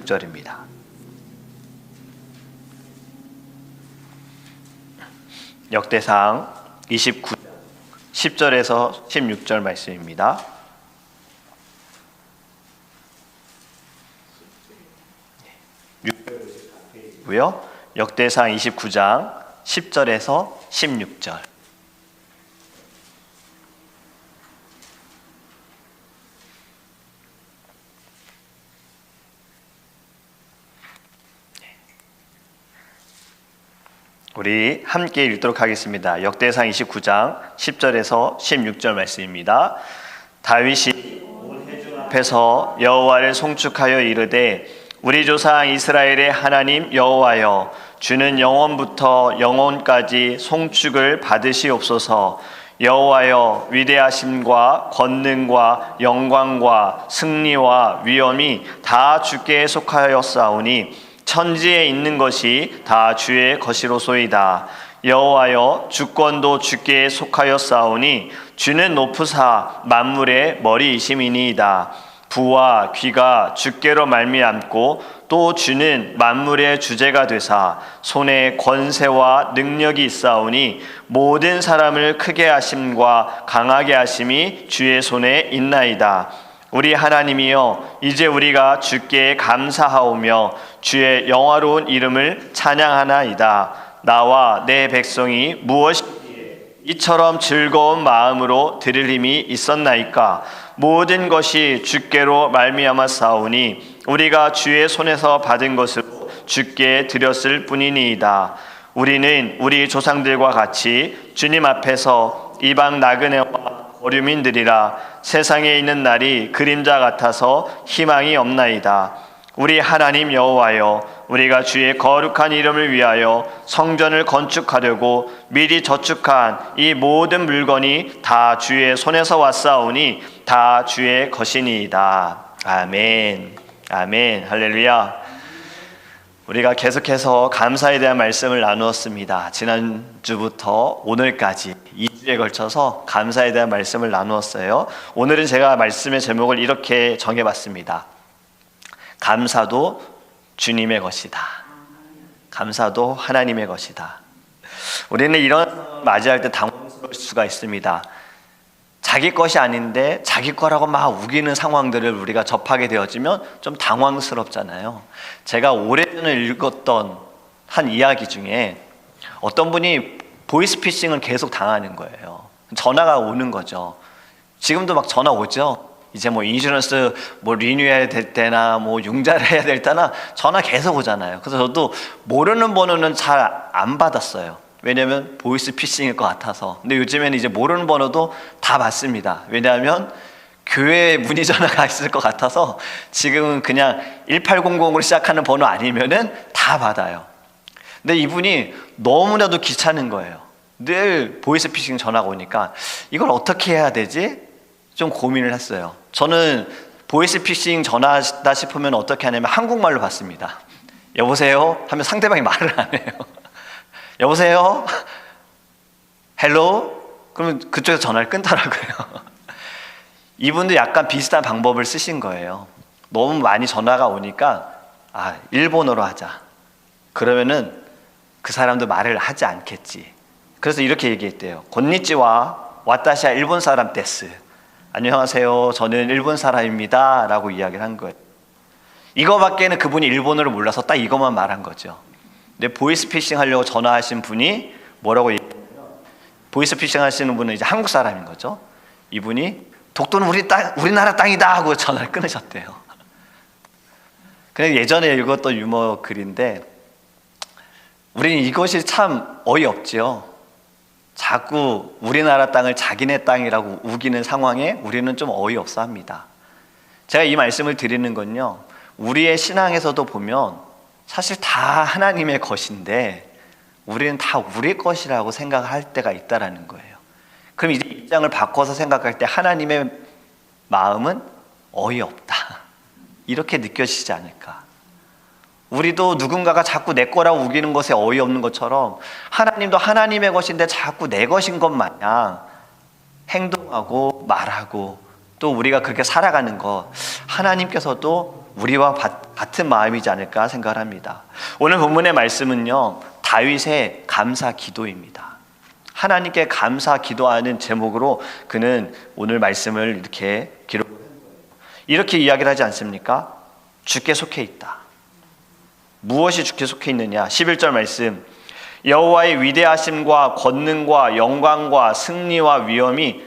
16절입니다. 역대상 29장 10절에서 16절 말씀입니다. 역대상 29장 10절에서 16절. 우리 함께 읽도록 하겠습니다. 역대상 29장 10절에서 16절 말씀입니다. 다윗이 온 회중 앞에서 여호와를 송축하여 이르되 우리 조상 이스라엘의 하나님 여호와여, 주는 영원부터 영원까지 송축을 받으시옵소서. 여호와여, 위대하심과 권능과 영광과 승리와 위엄이 다 주께 속하였사오니 천지에 있는 것이 다 주의 것이로소이다. 여호와여, 주권도 주께 속하였사오니 주는 높으사 만물의 머리이심이니이다. 부와 귀가 주께로 말미암고 또 주는 만물의 주제가 되사 손에 권세와 능력이 있사오니 모든 사람을 크게 하심과 강하게 하심이 주의 손에 있나이다. 우리 하나님이여, 이제 우리가 주께 감사하오며 주의 영화로운 이름을 찬양하나이다. 나와 내 백성이 무엇이기에 이처럼 즐거운 마음으로 드릴 힘이 있었나이까? 모든 것이 주께로 말미암았사오니 우리가 주의 손에서 받은 것으로 주께 드렸을 뿐이니이다. 우리는 우리 조상들과 같이 주님 앞에서 이방 나그네와 거류민들이라 세상에 있는 날이 그림자 같아서 희망이 없나이다. 우리 하나님 여호와여, 우리가 주의 거룩한 이름을 위하여 성전을 건축하려고 미리 저축한 이 모든 물건이 다 주의 손에서 왔사오니 다 주의 것이니이다. 아멘. 아멘. 할렐루야. 우리가 계속해서 감사에 대한 말씀을 나누었습니다. 지난주부터 오늘까지 2주에 걸쳐서 감사에 대한 말씀을 나누었어요. 오늘은 제가 말씀의 제목을 이렇게 정해봤습니다. 감사도 주님의 것이다. 감사도 하나님의 것이다. 우리는 이런 맞이할 때 당황스러울 수가 있습니다. 자기 것이 아닌데 자기 거라고 막 우기는 상황들을 우리가 접하게 되어지면 좀 당황스럽잖아요. 제가 오래전에 읽었던 한 이야기 중에 어떤 분이 보이스피싱을 계속 당하는 거예요. 전화가 오는 거죠. 지금도 막 전화 오죠. 이제 뭐 인슈런스 뭐 리뉴해야 될 때나 뭐 융자를 해야 될 때나 전화 계속 오잖아요. 그래서 저도 모르는 번호는 잘 안 받았어요. 왜냐하면 보이스피싱일 것 같아서. 근데 요즘에는 이제 모르는 번호도 다 받습니다. 왜냐하면 교회 문의 전화가 있을 것 같아서 지금은 그냥 1800으로 시작하는 번호 아니면은 다 받아요. 근데 이분이 너무나도 귀찮은 거예요. 늘 보이스피싱 전화가 오니까 이걸 어떻게 해야 되지? 좀 고민을 했어요. 저는 보이스피싱 전화다 싶으면 어떻게 하냐면 한국말로 받습니다. 여보세요? 하면 상대방이 말을 안 해요. 여보세요? 헬로? 그러면 그쪽에서 전화를 끊더라고요. 이분도 약간 비슷한 방법을 쓰신 거예요. 너무 많이 전화가 오니까 일본어로 하자. 그러면은 그 사람도 말을 하지 않겠지. 그래서 이렇게 얘기했대요. 곤니찌와 와타시아 일본 사람 데스. 안녕하세요, 저는 일본 사람입니다 라고 이야기를 한 거예요. 이거밖에는 그분이 일본어를 몰라서 딱 이것만 말한 거죠. 근데 보이스피싱 하려고 전화하신 분이 뭐라고 얘기했냐면, 보이스피싱 하시는 분은 이제 한국 사람인 거죠. 이분이 독도는 우리나라 땅이다 하고 전화를 끊으셨대요. 그냥 예전에 읽었던 유머 글인데, 우리는 이것이 참 어이없지요. 자꾸 우리나라 땅을 자기네 땅이라고 우기는 상황에 우리는 좀 어이없어 합니다. 제가 이 말씀을 드리는 건요, 우리의 신앙에서도 보면 사실 다 하나님의 것인데 우리는 다 우리 것이라고 생각할 때가 있다라는 거예요. 그럼 이제 입장을 바꿔서 생각할 때 하나님의 마음은 어이없다, 이렇게 느껴지지 않을까. 우리도 누군가가 자꾸 내 거라고 우기는 것에 어이없는 것처럼 하나님도 하나님의 것인데 자꾸 내 것인 것 마냥 행동하고 말하고 또 우리가 그렇게 살아가는 것, 하나님께서도 우리와 같은 마음이지 않을까 생각을 합니다. 오늘 본문의 말씀은요, 다윗의 감사 기도입니다. 하나님께 감사 기도하는 제목으로 그는 오늘 말씀을 이렇게 기록한 거예요. 이렇게 이야기를 하지 않습니까? 주께 속해 있다. 무엇이 주께 속해 있느냐? 11절 말씀, 여호와의 위대하심과 권능과 영광과 승리와 위엄이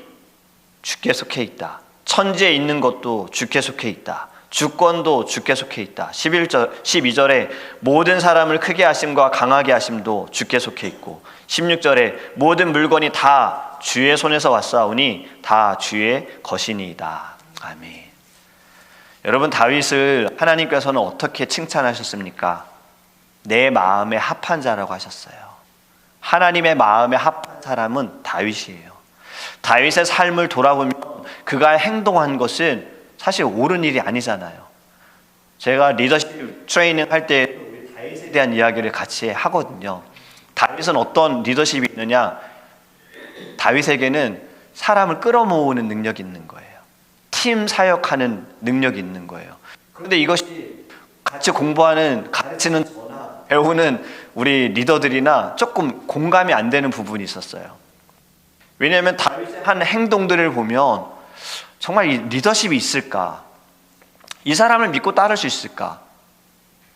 주께 속해 있다. 천지에 있는 것도 주께 속해 있다. 주권도 주께 속해 있다. 12절에 모든 사람을 크게 하심과 강하게 하심도 주께 속해 있고, 16절에 모든 물건이 다 주의 손에서 왔사오니 다 주의 것이니이다. 아멘. 여러분, 다윗을 하나님께서는 어떻게 칭찬하셨습니까? 내 마음에 합한 자라고 하셨어요. 하나님의 마음에 합한 사람은 다윗이에요. 다윗의 삶을 돌아보면 그가 행동한 것은 사실 옳은 일이 아니잖아요. 제가 리더십 트레이닝 할 때 다윗에 대한 이야기를 같이 하거든요. 다윗은 어떤 리더십이 있느냐? 다윗에게는 사람을 끌어모으는 능력이 있는 거예요. 팀 사역하는 능력이 있는 거예요. 그런데 이것이 같이 공부하는, 가르치는 저나 배우는 우리 리더들이나 조금 공감이 안 되는 부분이 있었어요. 왜냐하면 다윗의 한 행동들을 보면 정말 이 리더십이 있을까? 이 사람을 믿고 따를 수 있을까?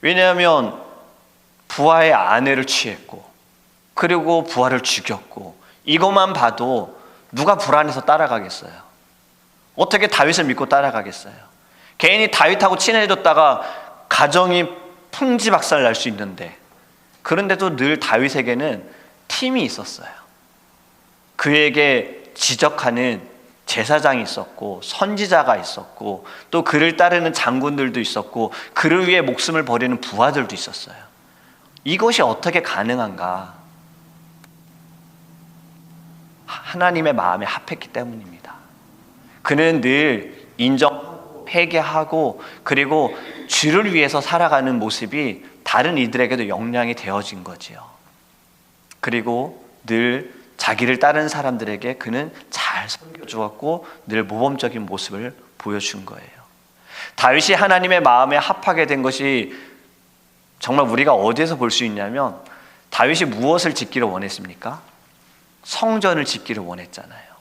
왜냐하면 부하의 아내를 취했고, 그리고 부하를 죽였고, 이것만 봐도 누가 불안해서 따라가겠어요? 어떻게 다윗을 믿고 따라가겠어요? 개인이 다윗하고 친해졌다가 가정이 풍지박살 날 수 있는데, 그런데도 늘 다윗에게는 팀이 있었어요. 그에게 지적하는 제사장이 있었고, 선지자가 있었고, 또 그를 따르는 장군들도 있었고, 그를 위해 목숨을 버리는 부하들도 있었어요. 이것이 어떻게 가능한가? 하나님의 마음에 합했기 때문입니다. 그는 늘 인정하고 회개하고, 그리고 주를 위해서 살아가는 모습이 다른 이들에게도 영향이 되어진 거지요. 그리고 늘 자기를 따르는 사람들에게 그는 잘 섬겨주었고, 늘 모범적인 모습을 보여준 거예요. 다윗이 하나님의 마음에 합하게 된 것이 정말 우리가 어디에서 볼 수 있냐면, 다윗이 무엇을 짓기를 원했습니까? 성전을 짓기를 원했잖아요.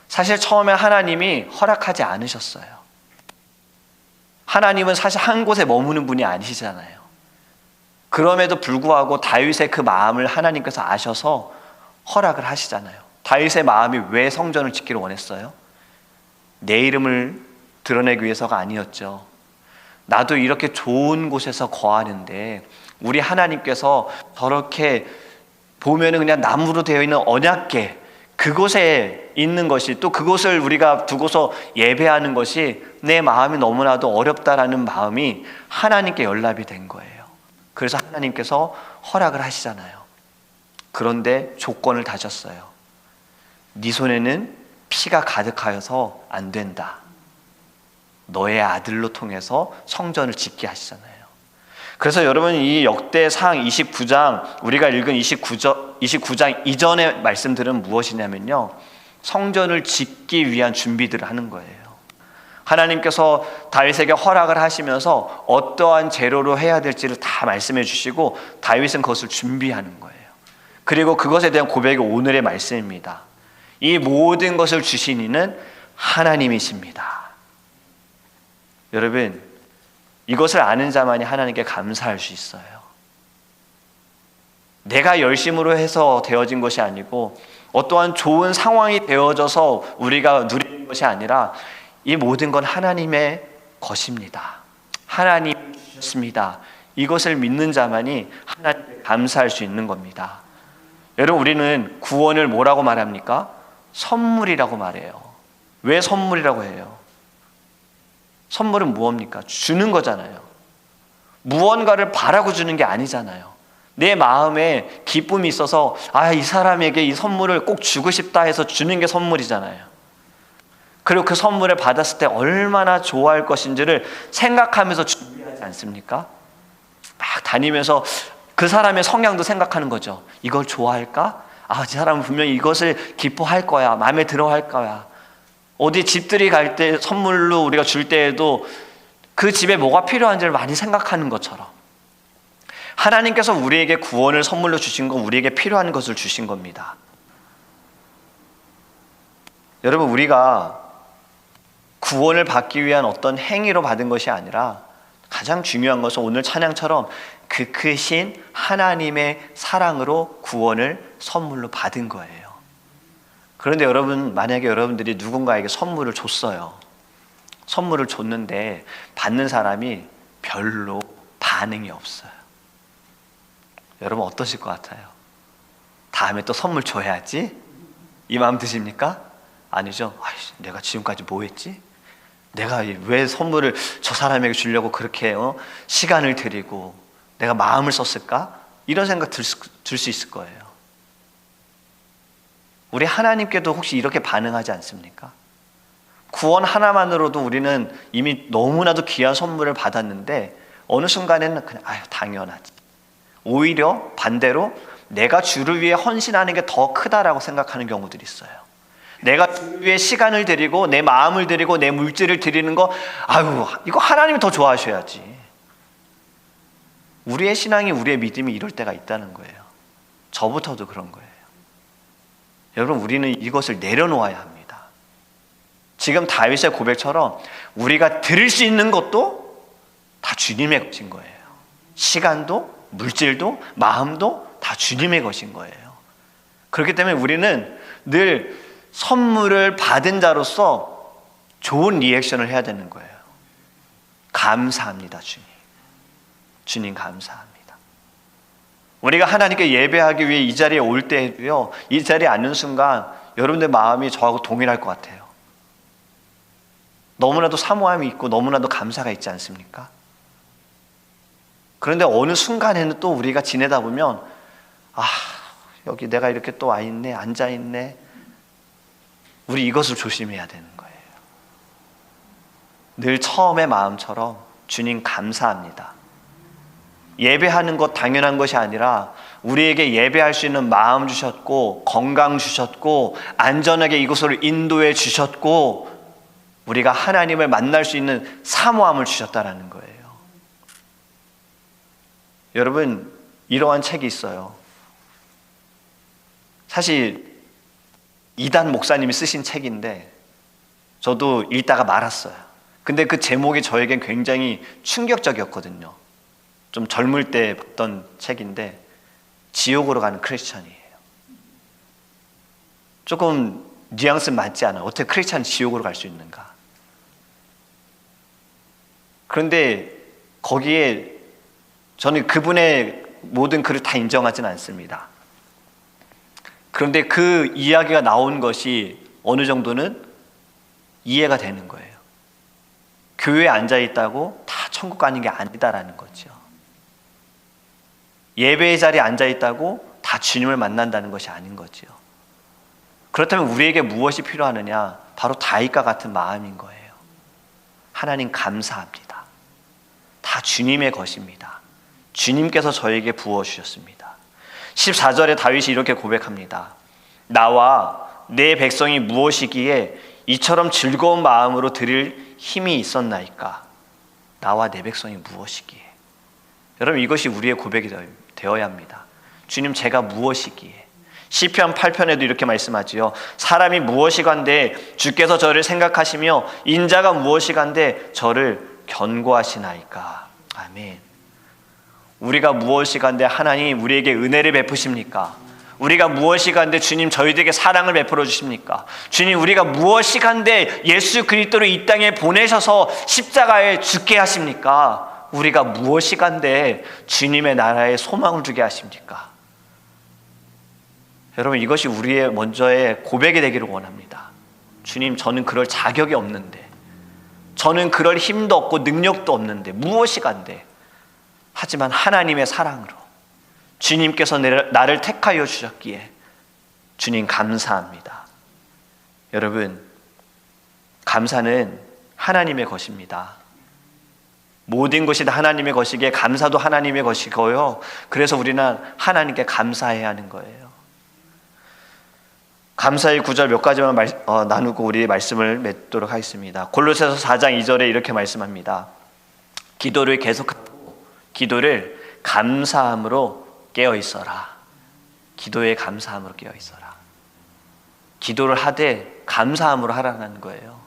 사실 처음에 하나님이 허락하지 않으셨어요. 하나님은 사실 한 곳에 머무는 분이 아니시잖아요. 그럼에도 불구하고 다윗의 그 마음을 하나님께서 아셔서 허락을 하시잖아요. 다윗의 마음이 왜 성전을 짓기를 원했어요? 내 이름을 드러내기 위해서가 아니었죠. 나도 이렇게 좋은 곳에서 거하는데 우리 하나님께서 저렇게 보면은 그냥 나무로 되어 있는 언약궤, 그곳에 있는 것이, 또 그곳을 우리가 두고서 예배하는 것이 내 마음이 너무나도 어렵다라는 마음이 하나님께 연락이 된 거예요. 그래서 하나님께서 허락을 하시잖아요. 그런데 조건을 다셨어요. 네 손에는 피가 가득하여서 안 된다. 너의 아들로 통해서 성전을 짓게 하시잖아요. 그래서 여러분, 이 역대상 29장, 우리가 읽은 29장 이전의 말씀들은 무엇이냐면요, 성전을 짓기 위한 준비들을 하는 거예요. 하나님께서 다윗에게 허락을 하시면서 어떠한 재료로 해야 될지를 다 말씀해 주시고, 다윗은 그것을 준비하는 거예요. 그리고 그것에 대한 고백이 오늘의 말씀입니다. 이 모든 것을 주신 이는 하나님이십니다. 여러분, 이것을 아는 자만이 하나님께 감사할 수 있어요. 내가 열심으로 해서 되어진 것이 아니고, 어떠한 좋은 상황이 되어져서 우리가 누리는 것이 아니라, 이 모든 건 하나님의 것입니다. 하나님이 주셨습니다. 이것을 믿는 자만이 하나님께 감사할 수 있는 겁니다. 여러분, 우리는 구원을 뭐라고 말합니까? 선물이라고 말해요. 왜 선물이라고 해요? 선물은 무엇입니까? 주는 거잖아요. 무언가를 바라고 주는 게 아니잖아요. 내 마음에 기쁨이 있어서 이 사람에게 이 선물을 꼭 주고 싶다 해서 주는 게 선물이잖아요. 그리고 그 선물을 받았을 때 얼마나 좋아할 것인지를 생각하면서 준비하지 않습니까? 막 다니면서 그 사람의 성향도 생각하는 거죠. 이걸 좋아할까? 이 사람은 분명히 이것을 기뻐할 거야. 마음에 들어 할 거야. 어디 집들이 갈 때 선물로 우리가 줄 때에도 그 집에 뭐가 필요한지를 많이 생각하는 것처럼 하나님께서 우리에게 구원을 선물로 주신 건 우리에게 필요한 것을 주신 겁니다. 여러분, 우리가 구원을 받기 위한 어떤 행위로 받은 것이 아니라 가장 중요한 것은 오늘 찬양처럼 그 크신 하나님의 사랑으로 구원을 선물로 받은 거예요. 그런데 여러분, 만약에 여러분들이 누군가에게 선물을 줬어요. 선물을 줬는데 받는 사람이 별로 반응이 없어요. 여러분 어떠실 것 같아요? 다음에 또 선물 줘야지? 이 마음 드십니까? 아니죠. 내가 지금까지 뭐 했지? 내가 왜 선물을 저 사람에게 주려고 그렇게 시간을 들이고 내가 마음을 썼을까? 이런 생각 들 수 있을 거예요. 우리 하나님께도 혹시 이렇게 반응하지 않습니까? 구원 하나만으로도 우리는 이미 너무나도 귀한 선물을 받았는데 어느 순간에는 그냥 당연하지. 오히려 반대로 내가 주를 위해 헌신하는 게 더 크다라고 생각하는 경우들이 있어요. 내가 주를 위해 시간을 드리고 내 마음을 드리고 내 물질을 드리는 거 이거 하나님이 더 좋아하셔야지. 우리의 신앙이, 우리의 믿음이 이럴 때가 있다는 거예요. 저부터도 그런 거예요. 여러분, 우리는 이것을 내려놓아야 합니다. 지금 다윗의 고백처럼 우리가 드릴 수 있는 것도 다 주님의 것인 거예요. 시간도, 물질도, 마음도 다 주님의 것인 거예요. 그렇기 때문에 우리는 늘 선물을 받은 자로서 좋은 리액션을 해야 되는 거예요. 감사합니다, 주님. 주님 감사합니다. 우리가 하나님께 예배하기 위해 이 자리에 올 때도요, 이 자리에 앉는 순간 여러분들 마음이 저하고 동일할 것 같아요. 너무나도 사모함이 있고 너무나도 감사가 있지 않습니까? 그런데 어느 순간에는 또 우리가 지내다 보면 여기 내가 이렇게 또 와 있네, 앉아 있네. 우리 이것을 조심해야 되는 거예요. 늘 처음의 마음처럼 주님 감사합니다. 예배하는 것 당연한 것이 아니라 우리에게 예배할 수 있는 마음 주셨고 건강 주셨고 안전하게 이곳으로 인도해 주셨고 우리가 하나님을 만날 수 있는 사모함을 주셨다라는 거예요. 여러분, 이러한 책이 있어요. 사실 이단 목사님이 쓰신 책인데 저도 읽다가 말았어요. 근데 그 제목이 저에겐 굉장히 충격적이었거든요. 좀 젊을 때 봤던 책인데 지옥으로 가는 크리스찬이에요. 조금 뉘앙스 맞지 않아요. 어떻게 크리스찬이 지옥으로 갈 수 있는가? 그런데 거기에 저는 그분의 모든 글을 다 인정하지는 않습니다. 그런데 그 이야기가 나온 것이 어느 정도는 이해가 되는 거예요. 교회에 앉아있다고 다 천국 가는 게 아니다라는 거죠. 예배의 자리에 앉아있다고 다 주님을 만난다는 것이 아닌 거죠. 그렇다면 우리에게 무엇이 필요하느냐? 바로 다윗과 같은 마음인 거예요. 하나님 감사합니다. 다 주님의 것입니다. 주님께서 저에게 부어주셨습니다. 14절에 다윗이 이렇게 고백합니다. 나와 내 백성이 무엇이기에 이처럼 즐거운 마음으로 드릴 힘이 있었나이까? 나와 내 백성이 무엇이기에? 여러분, 이것이 우리의 고백이 되어야 합니다. 주님, 제가 무엇이기에? 시편 8편에도 이렇게 말씀하지요. 사람이 무엇이간데 주께서 저를 생각하시며 인자가 무엇이간데 저를 견고하시나이까? 아멘. 우리가 무엇이간데 하나님 우리에게 은혜를 베푸십니까? 우리가 무엇이간데 주님 저희들에게 사랑을 베풀어 주십니까? 주님, 우리가 무엇이간데 예수 그리스도를 이 땅에 보내셔서 십자가에 죽게 하십니까? 우리가 무엇이간데 주님의 나라에 소망을 주게 하십니까? 여러분, 이것이 우리의 먼저의 고백이 되기를 원합니다. 주님, 저는 그럴 자격이 없는데, 저는 그럴 힘도 없고 능력도 없는데 무엇이간데, 하지만 하나님의 사랑으로 주님께서 나를 택하여 주셨기에 주님 감사합니다. 여러분, 감사는 하나님의 것입니다. 모든 것이 다 하나님의 것이기에 감사도 하나님의 것이고요. 그래서 우리는 하나님께 감사해야 하는 거예요. 감사의 구절 몇 가지만 나누고 우리의 말씀을 맺도록 하겠습니다. 골로새서 4장 2절에 이렇게 말씀합니다. 기도를 계속하고 기도를 감사함으로 깨어 있어라. 기도에 감사함으로 깨어 있어라. 기도를 하되 감사함으로 하라는 거예요.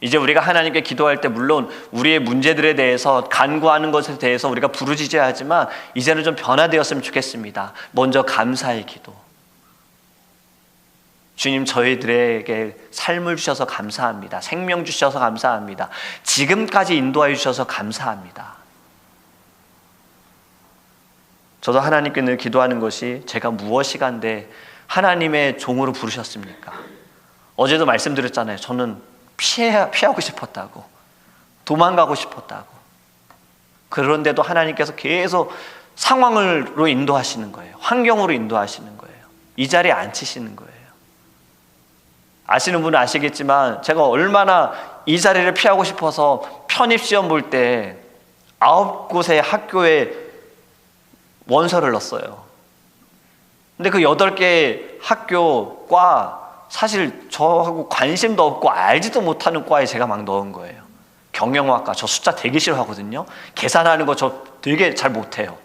이제 우리가 하나님께 기도할 때 물론 우리의 문제들에 대해서 간구하는 것에 대해서 우리가 부르짖어야 하지만 이제는 좀 변화되었으면 좋겠습니다. 먼저 감사의 기도. 주님, 저희들에게 삶을 주셔서 감사합니다. 생명 주셔서 감사합니다. 지금까지 인도하여 주셔서 감사합니다. 저도 하나님께 늘 기도하는 것이 제가 무엇이간데 하나님의 종으로 부르셨습니까? 어제도 말씀드렸잖아요. 저는 피하고 싶었다고, 도망가고 싶었다고. 그런데도 하나님께서 계속 상황으로 인도하시는 거예요. 환경으로 인도하시는 거예요. 이 자리에 앉히시는 거예요. 아시는 분은 아시겠지만 제가 얼마나 이 자리를 피하고 싶어서 편입시험 볼 때 9곳의 학교에 원서를 넣었어요. 근데 그 8개 학교과 사실 저하고 관심도 없고 알지도 못하는 과에 제가 막 넣은 거예요. 경영학과, 저 숫자 되게 싫어하거든요. 계산하는 거 저 되게 잘 못해요.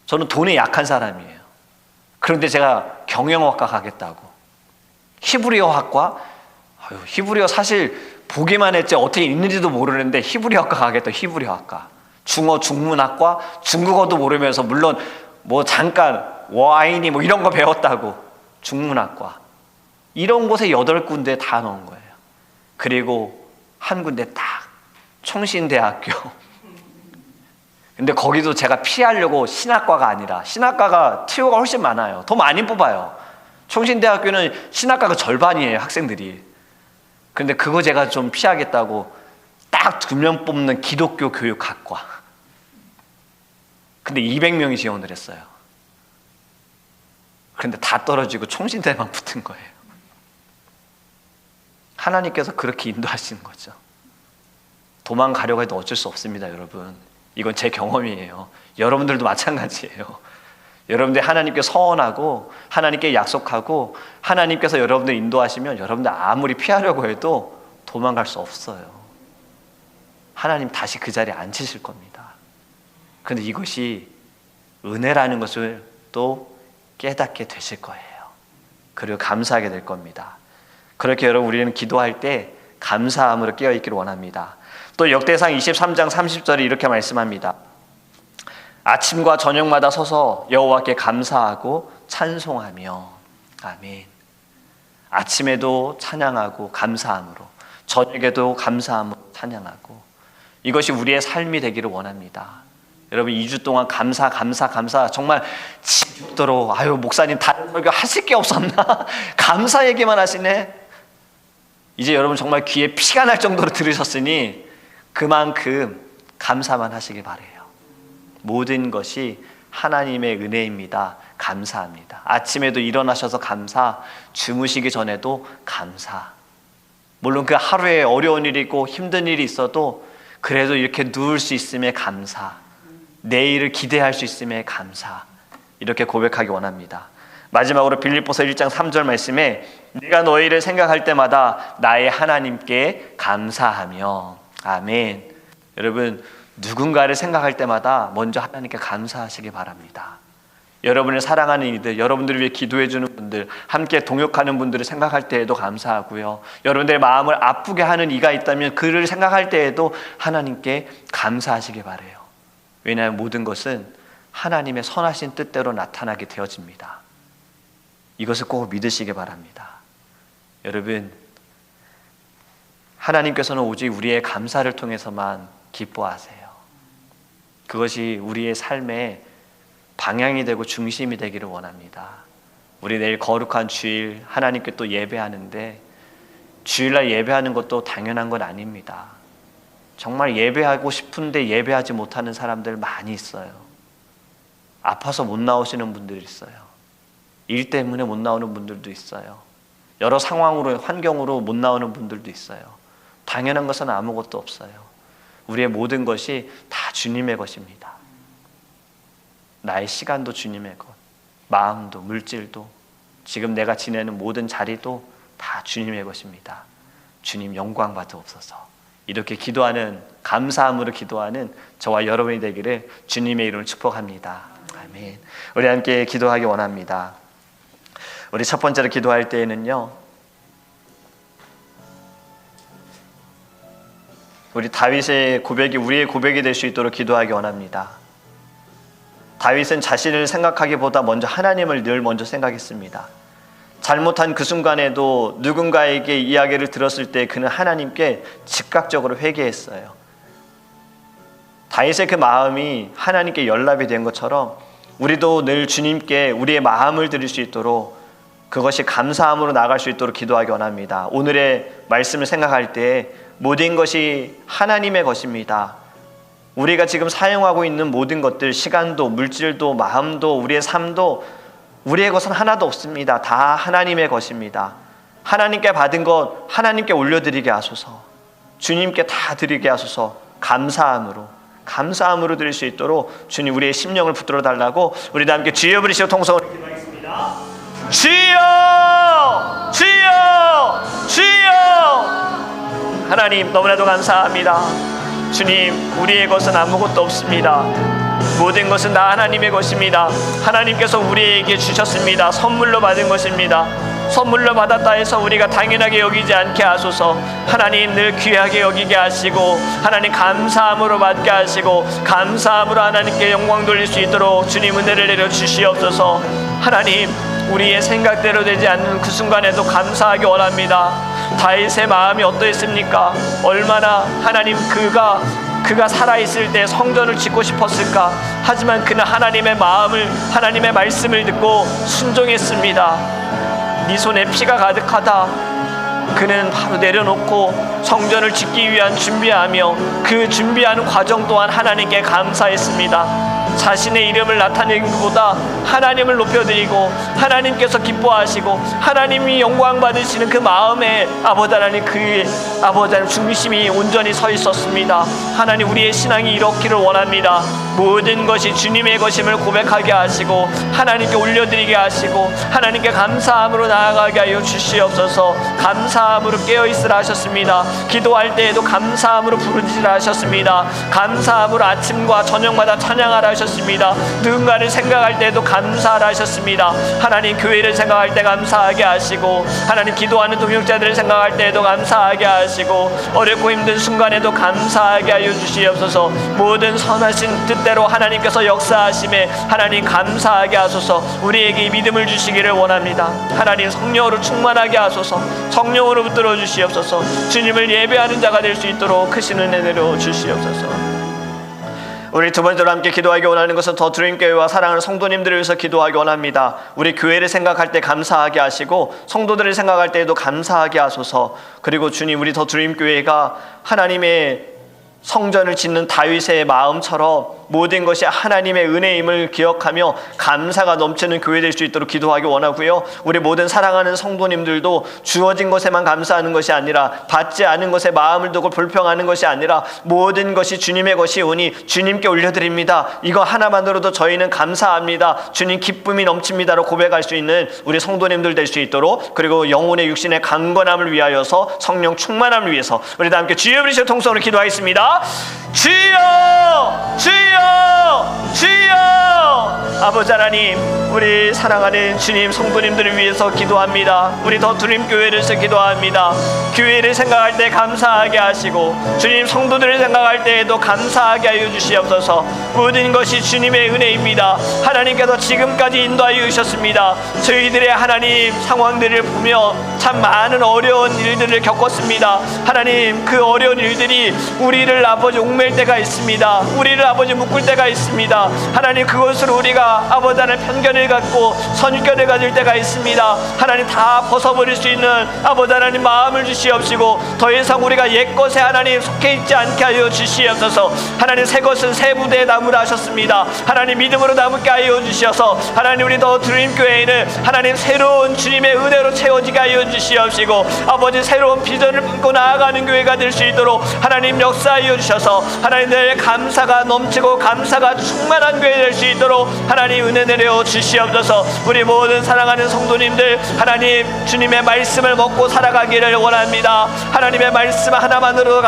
저는 돈에 약한 사람이에요. 그런데 제가 경영학과 가겠다고. 히브리어학과, 히브리어 사실 보기만 했지 어떻게 읽는지도 모르는데 히브리어학과 가겠다. 히브리어학과. 중어 중문학과, 중국어도 모르면서 물론 뭐 잠깐 와인이 뭐 이런 거 배웠다고. 중문학과. 이런 곳에 8군데 다 넣은 거예요. 그리고 한 군데 딱 총신대학교. 근데 거기도 제가 피하려고 신학과가 아니라, 신학과가 티오가 훨씬 많아요. 더 많이 뽑아요. 총신대학교는 신학과가 절반이에요, 학생들이. 근데 그거 제가 좀 피하겠다고 딱 2명 뽑는 기독교 교육학과. 근데 200명이 지원을 했어요. 그런데 다 떨어지고 총신대만 붙은 거예요. 하나님께서 그렇게 인도하시는 거죠. 도망가려고 해도 어쩔 수 없습니다, 여러분. 이건 제 경험이에요. 여러분들도 마찬가지예요. 여러분들 하나님께 서원하고 하나님께 약속하고 하나님께서 여러분들 인도하시면 여러분들 아무리 피하려고 해도 도망갈 수 없어요. 하나님 다시 그 자리에 앉히실 겁니다. 그런데 이것이 은혜라는 것을 또 깨닫게 되실 거예요. 그리고 감사하게 될 겁니다. 그렇게 여러분, 우리는 기도할 때 감사함으로 깨어있기를 원합니다. 또 역대상 23장 30절에 이렇게 말씀합니다. 아침과 저녁마다 서서 여호와께 감사하고 찬송하며. 아멘. 아침에도 찬양하고 감사함으로, 저녁에도 감사함으로 찬양하고, 이것이 우리의 삶이 되기를 원합니다. 여러분, 2주 동안 감사 정말 지겹도록, 아유 목사님 다른 설교 하실 게 없었나? 감사 얘기만 하시네. 이제 여러분 정말 귀에 피가 날 정도로 들으셨으니 그만큼 감사만 하시길 바라요. 모든 것이 하나님의 은혜입니다. 감사합니다. 아침에도 일어나셔서 감사, 주무시기 전에도 감사. 물론 그 하루에 어려운 일이 있고 힘든 일이 있어도 그래도 이렇게 누울 수 있음에 감사, 내일을 기대할 수 있음에 감사, 이렇게 고백하기 원합니다. 마지막으로 빌립보서 1장 3절 말씀에 내가 너희를 생각할 때마다 나의 하나님께 감사하며. 아멘. 여러분, 누군가를 생각할 때마다 먼저 하나님께 감사하시기 바랍니다. 여러분을 사랑하는 이들, 여러분들을 위해 기도해 주는 분들, 함께 동역하는 분들을 생각할 때에도 감사하고요. 여러분들의 마음을 아프게 하는 이가 있다면 그를 생각할 때에도 하나님께 감사하시기 바라요. 왜냐하면 모든 것은 하나님의 선하신 뜻대로 나타나게 되어집니다. 이것을 꼭 믿으시기 바랍니다. 여러분, 하나님께서는 오직 우리의 감사를 통해서만 기뻐하세요. 그것이 우리의 삶의 방향이 되고 중심이 되기를 원합니다. 우리 내일 거룩한 주일 하나님께 또 예배하는데, 주일날 예배하는 것도 당연한 건 아닙니다. 정말 예배하고 싶은데 예배하지 못하는 사람들 많이 있어요. 아파서 못 나오시는 분들이 있어요. 일 때문에 못 나오는 분들도 있어요. 여러 상황으로, 환경으로 못 나오는 분들도 있어요. 당연한 것은 아무것도 없어요. 우리의 모든 것이 다 주님의 것입니다. 나의 시간도 주님의 것, 마음도, 물질도, 지금 내가 지내는 모든 자리도 다 주님의 것입니다. 주님 영광 받으옵소서. 이렇게 기도하는, 감사함으로 기도하는 저와 여러분이 되기를 주님의 이름으로 축복합니다. 아멘. 우리 함께 기도하기 원합니다. 우리 첫 번째로 기도할 때에는요, 우리 다윗의 고백이 우리의 고백이 될 수 있도록 기도하기 원합니다. 다윗은 자신을 생각하기보다 먼저 하나님을 늘 먼저 생각했습니다. 잘못한 그 순간에도 누군가에게 이야기를 들었을 때 그는 하나님께 즉각적으로 회개했어요. 다윗의 그 마음이 하나님께 연락이 된 것처럼 우리도 늘 주님께 우리의 마음을 드릴 수 있도록, 그것이 감사함으로 나갈 수 있도록 기도하기 원합니다. 오늘의 말씀을 생각할 때 모든 것이 하나님의 것입니다. 우리가 지금 사용하고 있는 모든 것들, 시간도, 물질도, 마음도, 우리의 삶도 우리의 것은 하나도 없습니다. 다 하나님의 것입니다. 하나님께 받은 것 하나님께 올려드리게 하소서. 주님께 다 드리게 하소서. 감사함으로 드릴 수 있도록 주님 우리의 심령을 붙들어 달라고 우리 다 함께 주여 부르시고 통성으로 기도하겠습니다. 주여! 주여! 주여! 하나님, 너무나도 감사합니다. 주님, 우리의 것은 아무것도 없습니다. 모든 것은 다 하나님의 것입니다. 하나님께서 우리에게 주셨습니다. 선물로 받은 것입니다. 선물로 받았다 해서 우리가 당연하게 여기지 않게 하소서. 하나님, 늘 귀하게 여기게 하시고, 하나님 감사함으로 받게 하시고, 감사함으로 하나님께 영광 돌릴 수 있도록 주님 은혜를 내려 주시옵소서. 하나님, 우리의 생각대로 되지 않는 그 순간에도 감사하기 원합니다. 다윗의 마음이 어떠했습니까? 얼마나 하나님 그가 살아있을 때 성전을 짓고 싶었을까? 하지만 그는 하나님의 마음을, 하나님의 말씀을 듣고 순종했습니다. 네 손에 피가 가득하다. 그는 바로 내려놓고 성전을 짓기 위한 준비하며 그 준비하는 과정 또한 하나님께 감사했습니다. 자신의 이름을 나타내는 것보다 하나님을 높여드리고 하나님께서 기뻐하시고 하나님이 영광 받으시는 그 마음에 아버지 하나님, 그 아버지 하나님 중심이 온전히 서 있었습니다. 하나님, 우리의 신앙이 이렇기를 원합니다. 모든 것이 주님의 것임을 고백하게 하시고 하나님께 올려드리게 하시고 하나님께 감사함으로 나아가게 하여 주시옵소서. 감사함으로 깨어있으라 하셨습니다. 기도할 때에도 감사함으로 부르짖으라 하셨습니다. 감사함으로 아침과 저녁마다 찬양하라 하셨습니다. 누군가를 생각할 때도 감사하라 하셨습니다. 하나님, 교회를 생각할 때 감사하게 하시고, 하나님 기도하는 동역자들을 생각할 때에도 감사하게 하시고, 어렵고 힘든 순간에도 감사하게 하여 주시옵소서. 모든 선하신 뜻대로 하나님께서 역사하심에 하나님 감사하게 하소서. 우리에게 이 믿음을 주시기를 원합니다. 하나님, 성령으로 충만하게 하소서. 성령으로 붙들어 주시옵소서. 주님을 예배하는 자가 될 수 있도록 크신 은혜로 주시옵소서. 우리 두 번째로 함께 기도하기 원하는 것은 더 드림교회와 사랑하는 성도님들을 위해서 기도하기 원합니다. 우리 교회를 생각할 때 감사하게 하시고 성도들을 생각할 때에도 감사하게 하소서. 그리고 주님, 우리 더 드림교회가 하나님의 성전을 짓는 다윗의 마음처럼 모든 것이 하나님의 은혜임을 기억하며 감사가 넘치는 교회 될 수 있도록 기도하기 원하고요. 우리 모든 사랑하는 성도님들도 주어진 것에만 감사하는 것이 아니라, 받지 않은 것에 마음을 두고 불평하는 것이 아니라, 모든 것이 주님의 것이오니 주님께 올려드립니다. 이거 하나만으로도 저희는 감사합니다. 주님 기쁨이 넘칩니다로 고백할 수 있는 우리 성도님들 될 수 있도록, 그리고 영혼의 육신의 강건함을 위하여서 성령 충만함을 위해서 우리 다 함께 주여 부르시고 통성으로 기도하겠습니다. 주여! 주여! 주여! 아버지 하나님, 우리 사랑하는 주님 성도님들을 위해서 기도합니다. 우리 더 드림교회를 위해서 기도합니다. 교회를 생각할 때 감사하게 하시고 주님 성도들을 생각할 때에도 감사하게 하여 주시옵소서. 모든 것이 주님의 은혜입니다. 하나님께서 지금까지 인도하여 주셨습니다. 저희들의 하나님 상황들을 보며 참 많은 어려운 일들을 겪었습니다. 하나님, 그 어려운 일들이 우리를 아버지 옥맬 때가 있습니다. 우리를 아버지 묶을 때가 있습니다. 하나님, 그것으로 우리가 아버지 하나님 편견을 갖고 선입견을 가질 때가 있습니다. 하나님, 다 벗어버릴 수 있는 아버지 하나님 마음을 주시옵시고 더 이상 우리가 옛것에 하나님 속해 있지 않게 하여 주시옵소서. 하나님, 새 것은 새 부대에 남으라 하셨습니다. 하나님, 믿음으로 남게 하여 주시어서 하나님, 우리 더 드림교회에는 하나님 새로운 주님의 은혜로 채워지게 하여 주시옵시고 아버지 새로운 비전을 품고 나아가는 교회가 될 수 있도록 하나님 역사하여 주셔서 하나님, 늘 감사가 넘치고 감사가 충만한 교회 될 수 있도록 하나님 은혜 내려 주시옵소서. 우리 모든 사랑하는 성도님들, 하나님 주님의 말씀을 먹고 살아가기를 원합니다. 하나님의 말씀 하나만으로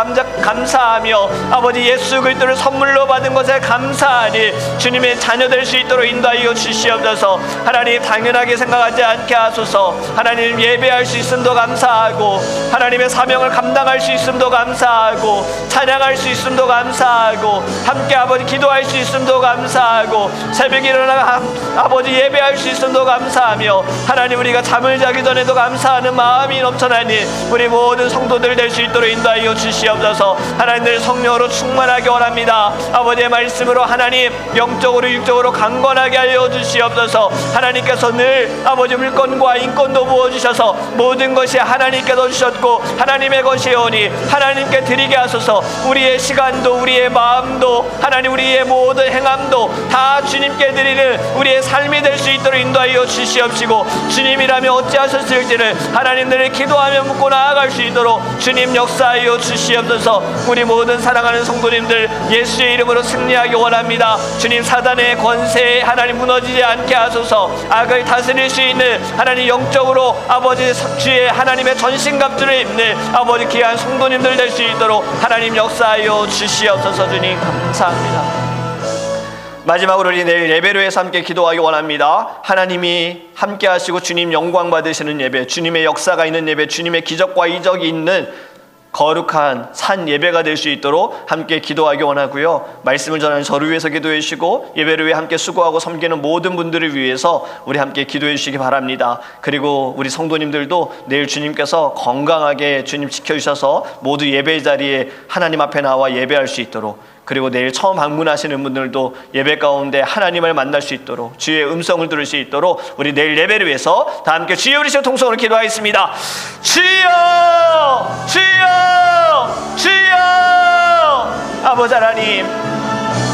감사하며 아버지 예수 그리스도를 선물로 받은 것에 감사하니 주님의 자녀 될 수 있도록 인도하여 주시옵소서. 하나님 당연하게 생각하지 않게 하소서. 하나님 예배할 수 있음도 감사하고 하나님의 사명을 감당할 수 있음도 감사하고 찬양할 수 있음도 감사하고 함께 아버지 기도할 수 있음도 감사하고 새벽에 일어나 아버지 예배할 수 있음도 감사하며 하나님 우리가 잠을 자기 전에도 감사하는 마음이 넘쳐나니 우리 모든 성도들 될 수 있도록 인도하여 주시옵소서. 하나님들 성령으로 충만하게 원합니다. 아버지의 말씀으로 하나님 영적으로 육적으로 강건하게 하여 주시옵소서. 하나님께서 늘 아버지 물건과 인권도 부어주셔서 모든 것이 하나님께서 주셨고 하나님의 것이오니 하나님께 드리게 하소서. 우리의 시간도 우리의 마음도 하나님 우리의 모든 행함도 다 주님께 드리는 우리의 삶이 될 수 있도록 인도하여 주시옵시고 주님이라면 어찌하셨을지를 하나님들을 기도하며 묻고 나아갈 수 있도록 주님 역사하여 주시옵소서. 우리 모든 사랑하는 성도님들 예수의 이름으로 승리하기 원합니다. 주님 사단의 권세에 하나님 무너지지 않게 하소서. 악을 다스릴 수 있는 하나님 영적으로 아버지 주의 하나님의 전신갑주를 입는 아버지 귀한 성도님들 될 수 있도록 하나님 역사하여 주시옵소서. 주님 감사합니다. 마지막으로 우리 내일 예배로에서 함께 기도하기 원합니다. 하나님이 함께 하시고 주님 영광 받으시는 예배, 주님의 역사가 있는 예배, 주님의 기적과 이적이 있는 거룩한 산 예배가 될 수 있도록 함께 기도하기 원하고요. 말씀을 전하는 저를 위해서 기도해 주시고 예배를 위해 함께 수고하고 섬기는 모든 분들을 위해서 우리 함께 기도해 주시기 바랍니다. 그리고 우리 성도님들도 내일 주님께서 건강하게 주님 지켜주셔서 모두 예배 자리에 하나님 앞에 나와 예배할 수 있도록, 그리고 내일 처음 방문하시는 분들도 예배 가운데 하나님을 만날 수 있도록 주의 음성을 들을 수 있도록 우리 내일 예배를 위해서 다 함께 주여 우리시여 통성으로 기도하겠습니다. 주여 주여 주여. 아버지 하나님,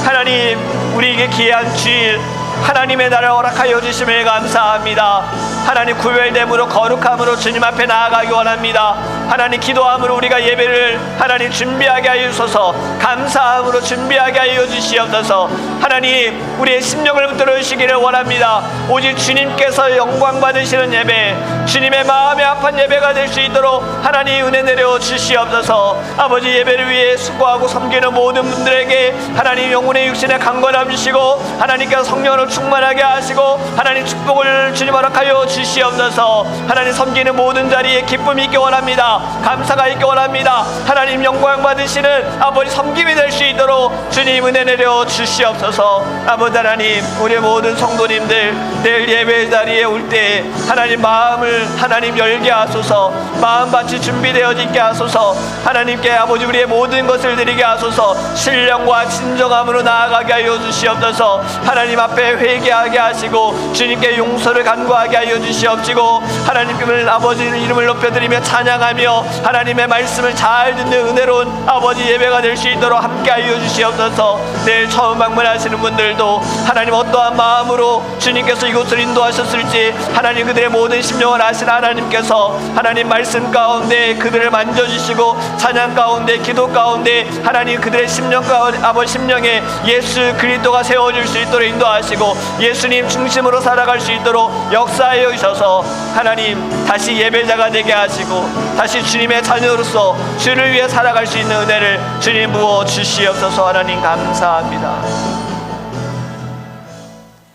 하나님 우리에게 귀한 주일 하나님의 날을 허락하여 주심을 감사합니다. 하나님 구별됨으로 거룩함으로 주님 앞에 나아가기 원합니다. 하나님 기도함으로 우리가 예배를 하나님 준비하게 하여 주소서. 감사함으로 준비하게 하여 주시옵소서. 하나님 우리의 심령을 붙들어 주시기를 원합니다. 오직 주님께서 영광 받으시는 예배, 주님의 마음에 합한 예배가 될 수 있도록 하나님 은혜 내려 주시옵소서. 아버지 예배를 위해 수고하고 섬기는 모든 분들에게 하나님 영혼의 육신의 강건함 주시고 하나님께서 성령을 충만하게 하시고 하나님 축복을 주님 허락하여 주시옵소서. 하나님 섬기는 모든 자리에 기쁨이 있기 원합니다. 감사가 있기 원합니다. 하나님 영광 받으시는 아버지 섬김이 될 수 있도록 주님 은혜 내려 주시옵소서. 아버지 하나님 우리 모든 성도님들 내일 예배 자리에 올 때 하나님 마음을 하나님 열게 하소서. 마음밭이 준비되어지게 하소서. 하나님께 아버지 우리의 모든 것을 드리게 하소서. 신령과 진정함으로 나아가게 하여 주시옵소서. 하나님 앞에 회개하게 하시고 주님께 용서를 간구하게 하여 주시옵시고 하나님께 아버지 이름을 높여드리며 찬양하며 하나님의 말씀을 잘 듣는 은혜로운 아버지 예배가 될 수 있도록 함께 하여 주시옵소서. 내일 처음 방문하시는 분들도 하나님 어떠한 마음으로 주님께서 이곳을 인도하셨을지 하나님 그들의 모든 심령을 아시는 하나님께서 하나님 말씀 가운데 그들을 만져주시고 찬양 가운데 기도 가운데 하나님 그들의 심령 가운데 아버지 심령에 예수 그리스도가 세워질 수 있도록 인도하시고 예수님 중심으로 살아갈 수 있도록 역사하여 주셔서 하나님 다시 예배자가 되게 하시고 다시 주님의 자녀로서 주를 위해 살아갈 수 있는 은혜를 주님 부어 주시옵소서. 하나님 감사합니다.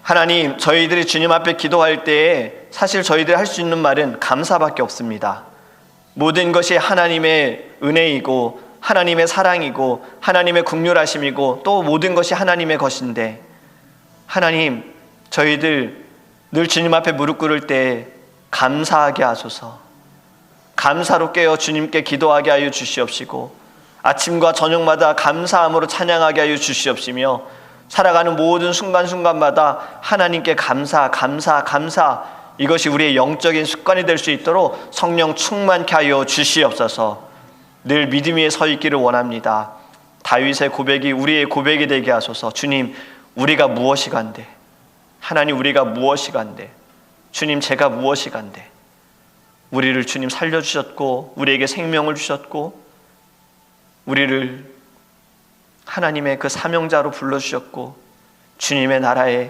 하나님 저희들이 주님 앞에 기도할 때에 사실 저희들이 할 수 있는 말은 감사밖에 없습니다. 모든 것이 하나님의 은혜이고 하나님의 사랑이고 하나님의 긍휼하심이고 또 모든 것이 하나님의 것인데 하나님 저희들 늘 주님 앞에 무릎 꿇을 때 감사하게 하소서. 감사로 깨어 주님께 기도하게 하여 주시옵시고 아침과 저녁마다 감사함으로 찬양하게 하여 주시옵시며 살아가는 모든 순간순간마다 하나님께 감사 이것이 우리의 영적인 습관이 될 수 있도록 성령 충만케 하여 주시옵소서. 늘 믿음 위에 서 있기를 원합니다. 다윗의 고백이 우리의 고백이 되게 하소서. 주님 우리가 무엇이 간데, 하나님 우리가 무엇이 간데, 주님 제가 무엇이 간데, 우리를 주님 살려주셨고 우리에게 생명을 주셨고 우리를 하나님의 그 사명자로 불러주셨고 주님의 나라에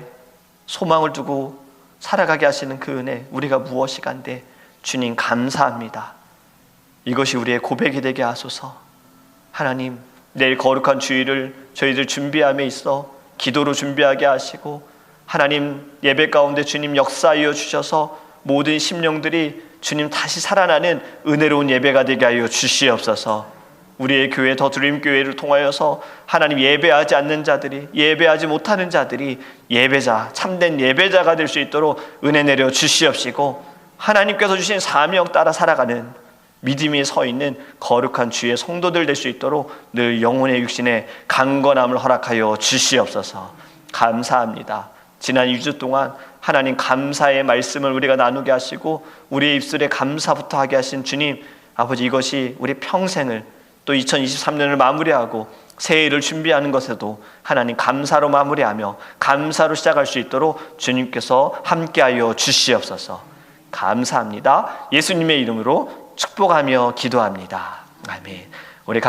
소망을 두고 살아가게 하시는 그 은혜 우리가 무엇이 간데 주님 감사합니다. 이것이 우리의 고백이 되게 하소서. 하나님, 내일 거룩한 주일을 저희들 준비함에 있어 기도로 준비하게 하시고, 하나님 예배 가운데 주님 역사하여 주셔서 모든 심령들이 주님 다시 살아나는 은혜로운 예배가 되게 하여 주시옵소서. 우리의 교회 더 드림 교회를 통하여서 하나님 예배하지 않는 자들이, 예배하지 못하는 자들이 예배자, 참된 예배자가 될 수 있도록 은혜 내려 주시옵시고, 하나님께서 주신 사명 따라 살아가는 믿음이 서 있는 거룩한 주의 성도들 될 수 있도록 늘 영혼의 육신의 강건함을 허락하여 주시옵소서. 감사합니다. 지난 2주 동안 하나님 감사의 말씀을 우리가 나누게 하시고 우리의 입술에 감사부터 하게 하신 주님, 아버지, 이것이 우리 평생을, 또 2023년을 마무리하고 새해를 준비하는 것에도 하나님 감사로 마무리하며 감사로 시작할 수 있도록 주님께서 함께하여 주시옵소서. 감사합니다. 예수님의 이름으로 축복하며 기도합니다. 아멘. 우리